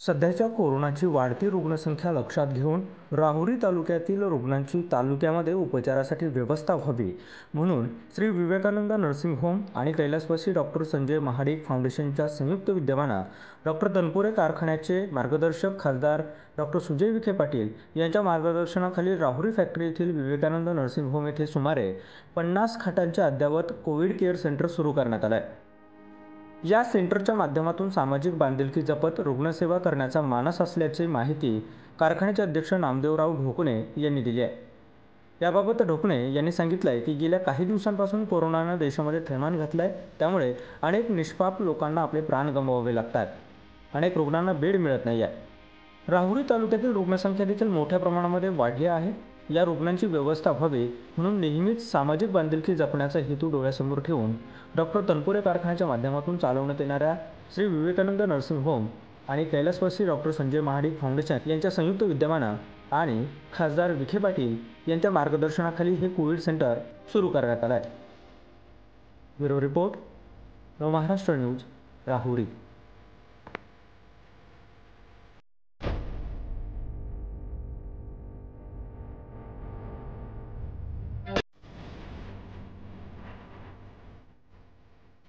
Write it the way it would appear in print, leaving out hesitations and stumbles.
सध्याच्या कोरोनाची वाढती रुग्णसंख्या लक्षात घेऊन राहुरी तालुक्यातील रुग्णांची तालुक्यामध्ये उपचारासाठी व्यवस्था व्हावी म्हणून श्री विवेकानंद नर्सिंग होम आणि कैलासवासी डॉक्टर संजय महाडिक फाउंडेशनच्या संयुक्त विद्यमाने डॉक्टर तनपुरे कारखान्याचे मार्गदर्शक खासदार डॉक्टर सुजय विखे पाटील यांच्या मार्गदर्शनाखाली राहुरी फॅक्टरी येथील विवेकानंद नर्सिंग होम येथे सुमारे 50 खाटांचे अद्ययावत कोविड केअर सेंटर सुरू करण्यात आले आहे। या सेंटरच्या माध्यमातून सामाजिक बांधिलकी जपत रुग्णसेवा करण्याचा मानस असल्याची माहिती कारखान्याचे अध्यक्ष नामदेवराव ढोकणे यांनी दिली आहे। याबाबत ढोकणे यांनी सांगितले की गेल्या काही दिवसांपासून कोरोनाने देशामध्ये थैमान घातले आहे, त्यामुळे अनेक निष्पाप लोकांना आपले प्राण गमवावे लागतात। अनेक रुग्णांना बेड मिळत नाही आहे। राहुरी तालुक्यातील रुग्णसंख्या देखील मोठ्या प्रमाणामध्ये वाढली आहे। या रुग्णांची व्यवस्था व्हावी म्हणून नेहमीच सामाजिक बांधिलकी जपण्याचा हेतू डोळ्यासमोर ठेवून डॉक्टर तनपुरे कारखान्याच्या माध्यमातून चालवण्यात येणाऱ्या श्री विवेकानंद नर्सिंग होम आणि कैलासवासी डॉक्टर संजय महाडिक फाउंडेशन यांच्या संयुक्त विद्यमाने आणि खासदार विखे पाटील यांच्या मार्गदर्शनाखाली हे कोविड सेंटर सुरू करण्यात आले आहे। Bureau report, Navmaharashtra news, Rahuri.